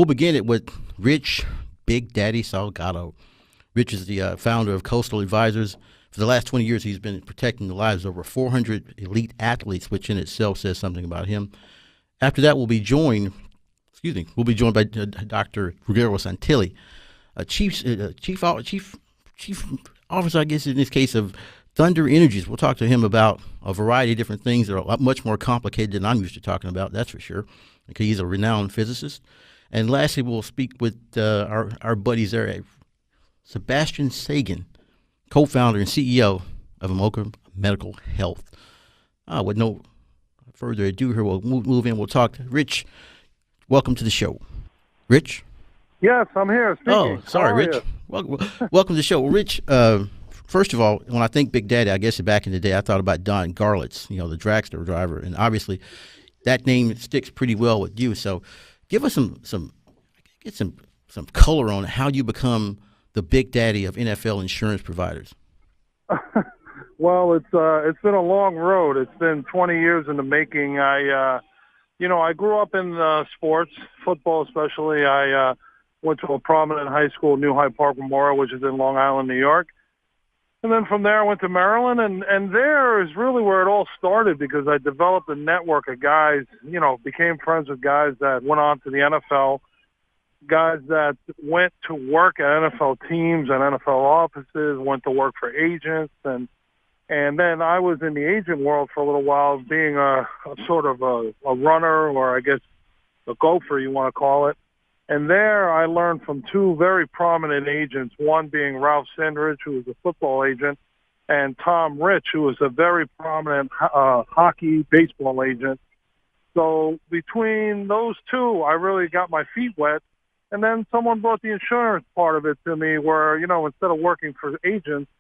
We'll begin it with Rich Big Daddy Salgado. Rich is the founder of Coastal Advisors. For the last 20 years, he's been protecting the lives of over 400 elite athletes, which in itself says something about him. After that, we'll be joined by Dr. Ruggero Santilli, chief officer, I guess, in this case, of Thunder Energies. We'll talk to him about a variety of different things that are much more complicated than I'm used to talking about, that's for sure, because he's a renowned physicist. And lastly, we'll speak with our buddies there, Sebastian Sagan, co-founder and CEO of Amoka Medical Health. With no further ado here, we'll move in. We'll talk to Rich. Welcome to the show. Rich? Yes, I'm here speaking. Oh, sorry, Rich. Welcome to the show. Well, Rich, first of all, when I think Big Daddy, I guess back in the day, I thought about Don Garlitz, the dragster driver. And obviously, that name sticks pretty well with you. So give us some color on how you become the Big Daddy of NFL insurance providers. Well, it's been a long road. It's been 20 years in the making. I grew up in sports, football especially. I went to a prominent high school, New Hyde Park Memorial, which is in Long Island, New York. And then from there, I went to Maryland, and there is really where it all started because I developed a network of guys, became friends with guys that went on to the NFL, guys that went to work at NFL teams and NFL offices, went to work for agents, and then I was in the agent world for a little while, being a sort of a runner, or I guess a gopher, you want to call it. And there I learned from two very prominent agents, one being Ralph Sandridge, who was a football agent, and Tom Rich, who was a very prominent hockey, baseball agent. So between those two, I really got my feet wet. And then someone brought the insurance part of it to me where, instead of working for agents,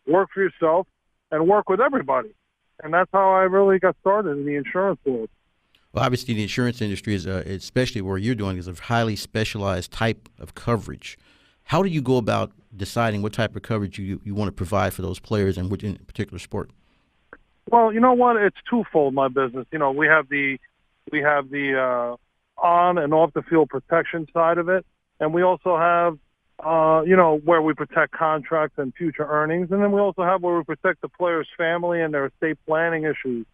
work for yourself and work with everybody. And that's how I really got started in the insurance world. Well, obviously, the insurance industry is, especially where you're doing, is a highly specialized type of coverage. How do you go about deciding what type of coverage you want to provide for those players and in particular sport? Well, you know what? It's twofold, my business. We have the on and off the field protection side of it, and we also have where we protect contracts and future earnings, and then we also have where we protect the player's family and their estate planning issues,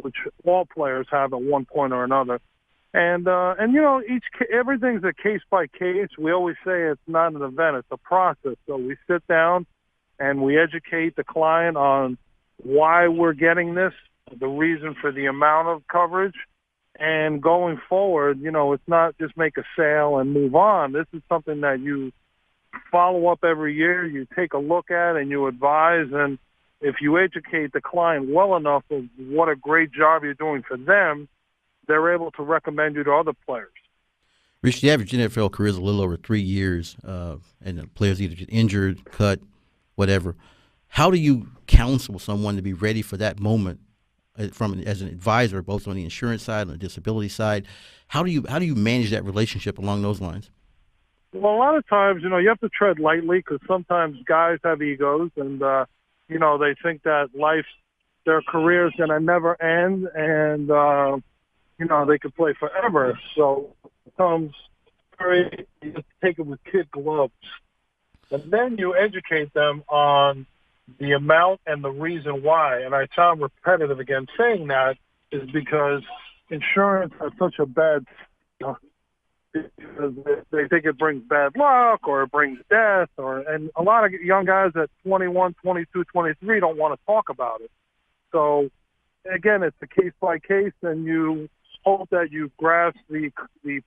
which all players have at one point or another. And everything's a case by case. We always say it's not an event, it's a process. So we sit down and we educate the client on why we're getting this, the reason for the amount of coverage. And going forward, it's not just make a sale and move on. This is something that you follow up every year, you take a look at, and you advise. And if you educate the client well enough of what a great job you're doing for them, they're able to recommend you to other players. Rich, the average NFL career is a little over 3 years, and the players either get injured, cut, whatever. How do you counsel someone to be ready for that moment as an advisor, both on the insurance side and the disability side? How do you manage that relationship along those lines? Well, a lot of times, you have to tread lightly because sometimes guys have egos and, they think that their career is going to never end and, they could play forever. So it becomes you have to take it with kid gloves. And then you educate them on the amount and the reason why. And I sound repetitive again saying that is because insurance has such a bad, because they think it brings bad luck or it brings death, and a lot of young guys at 21, 22, 23 don't want to talk about it. So again, it's a case by case, and you hope that you grasp the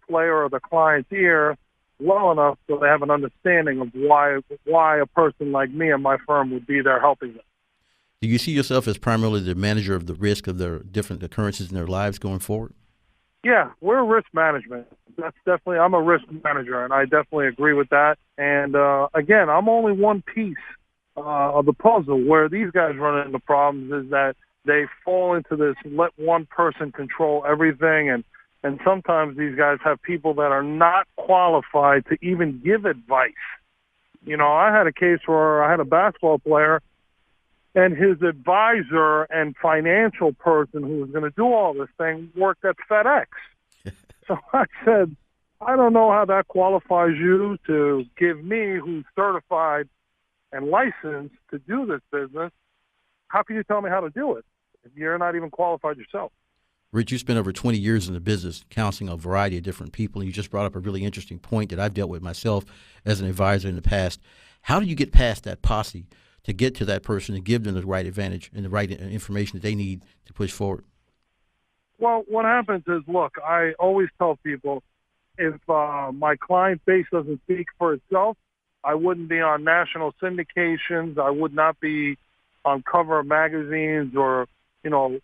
player or the client's ear well enough so they have an understanding of why a person like me and my firm would be there helping them. Do you see yourself as primarily the manager of the risk of their different occurrences in their lives going forward? Yeah, we're risk management. That's definitely, I'm a risk manager, and I definitely agree with that. And again, I'm only one piece of the puzzle. Where these guys run into problems is that they fall into this let one person control everything, and sometimes these guys have people that are not qualified to even give advice. I had a case where I had a basketball player, and his advisor and financial person who was going to do all this thing worked at FedEx. So I I don't know how that qualifies you to give me, who's certified and licensed to do this business. How can you tell me how to do it if you're not even qualified yourself? Rich, you spent over 20 years in the business counseling a variety of different people, and you just brought up a really interesting point that I've dealt with myself as an advisor in the past. How do you get past that posse to get to that person and give them the right advantage and the right information that they need to push forward? Well, what happens is, look, I always tell people, if my client base doesn't speak for itself, I wouldn't be on national syndications. I would not be on cover of magazines or,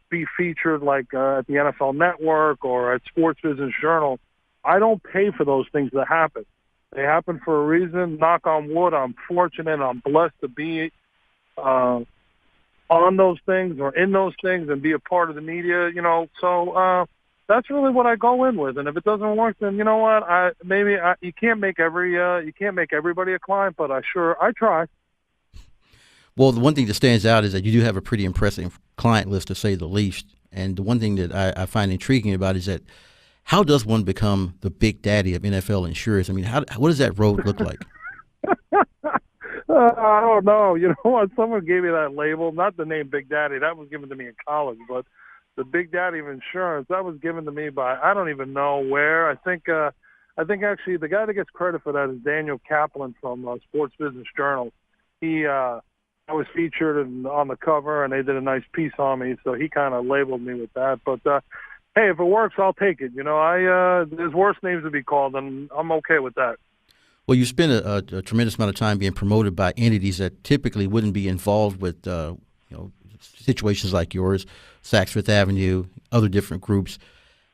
be featured like at the NFL Network or at Sports Business Journal. I don't pay for those things to happen. They happen for a reason. Knock on wood, I'm fortunate. I'm blessed to be on those things or in those things and be a part of the media, So that's really what I go in with. And if it doesn't work, then you know what? You can't make everybody a client, but I try. Well, the one thing that stands out is that you do have a pretty impressive client list, to say the least. And the one thing that I find intriguing about is that how does one become the big daddy of NFL insurers? I mean, what does that road look like? I don't know. You know what? Someone gave me that label, not the name Big Daddy. That was given to me in college, but the Big Daddy of insurance, that was given to me by, I don't even know where. I think actually the guy that gets credit for that is Daniel Kaplan from Sports Business Journal. I was featured on the cover, and they did a nice piece on me, so he kind of labeled me with that. But hey, if it works, I'll take it. There's worse names to be called, and I'm okay with that. Well, you spend a tremendous amount of time being promoted by entities that typically wouldn't be involved with situations like yours, Saks Fifth Avenue, other different groups.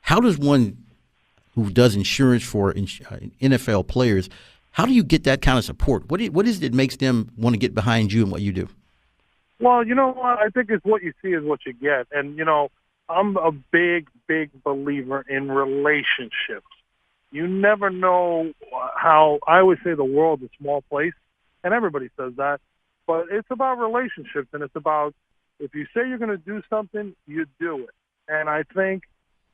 How does one who does insurance for NFL players, how do you get that kind of support? What is it that makes them want to get behind you and what you do? Well, you know what? I think it's what you see is what you get. And, I'm a big, big believer in relationships. You never know how, I always say the world's a small place, and everybody says that, but it's about relationships, and it's about, if you say you're going to do something, you do it. And I think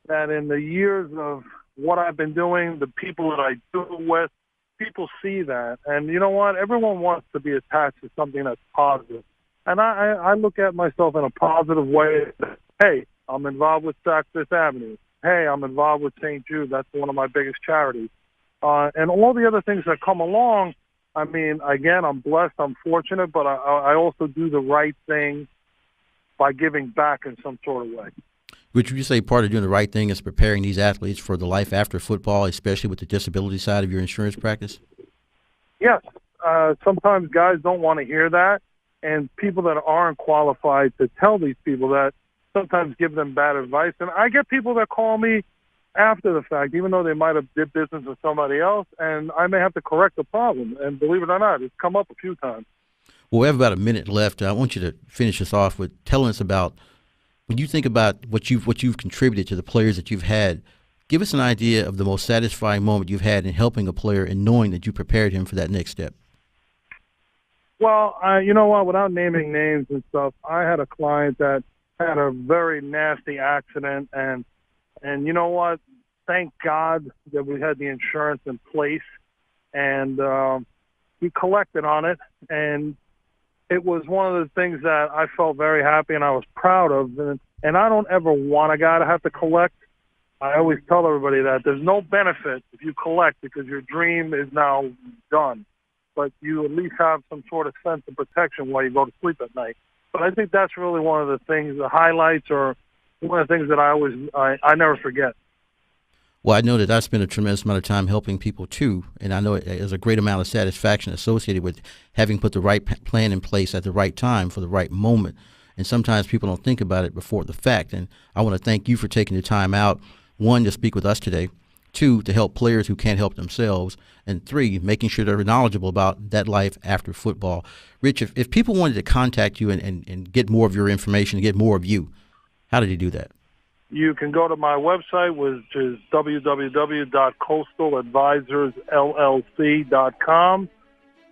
that in the years of what I've been doing, the people that I do it with, people see that. And you know what? Everyone wants to be attached to something that's positive. And I look at myself in a positive way. Hey, I'm involved with Saks Fifth Avenue. Hey, I'm involved with St. Jude. That's one of my biggest charities. And all the other things that come along, I mean, again, I'm blessed, I'm fortunate, but I also do the right thing by giving back in some sort of way. Would you say part of doing the right thing is preparing these athletes for the life after football, especially with the disability side of your insurance practice? Yes. Sometimes guys don't want to hear that, and people that aren't qualified to tell these people that sometimes give them bad advice. And I get people that call me after the fact, even though they might have did business with somebody else, and I may have to correct the problem. And believe it or not, it's come up a few times. Well, we have about a minute left. I want you to finish us off with telling us about, when you think about what you've contributed to the players that you've had, give us an idea of the most satisfying moment you've had in helping a player and knowing that you prepared him for that next step. Well, you know what, without naming names and stuff, I had a client that had a very nasty accident, and you know what? Thank God that we had the insurance in place, and he collected on it, and it was one of the things that I felt very happy and I was proud of. And I don't ever want a guy to have to collect. I always tell everybody that there's no benefit if you collect because your dream is now done, but you at least have some sort of sense of protection while you go to sleep at night. But I think that's really one of the things, the highlights, or one of the things that I never forget. Well, I know that I spend a tremendous amount of time helping people too, and I know there's a great amount of satisfaction associated with having put the right plan in place at the right time for the right moment. And sometimes people don't think about it before the fact. And I want to thank you for taking the time out, one, to speak with us today, two, to help players who can't help themselves, and three, making sure they're knowledgeable about that life after football. Rich, if people wanted to contact you and get more of your information, get more of you, how did they do that? You can go to my website, which is www.coastaladvisorsllc.com.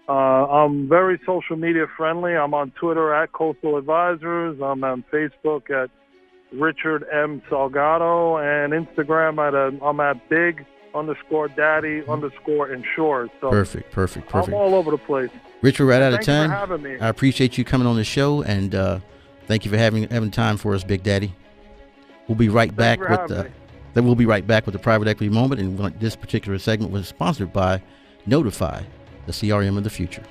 I'm very social media friendly. I'm on Twitter at Coastal Advisors. I'm on Facebook at Richard M. Salgado, and Instagram I'm at Big _daddy _insured. So Perfect. I'm all over the place. Rich, we're right out of Thanks for time. having me. I appreciate you coming on the show, and thank you for having time for us, Big Daddy. We'll be right back with the private equity moment, and this particular segment was sponsored by Notify, the CRM of the future.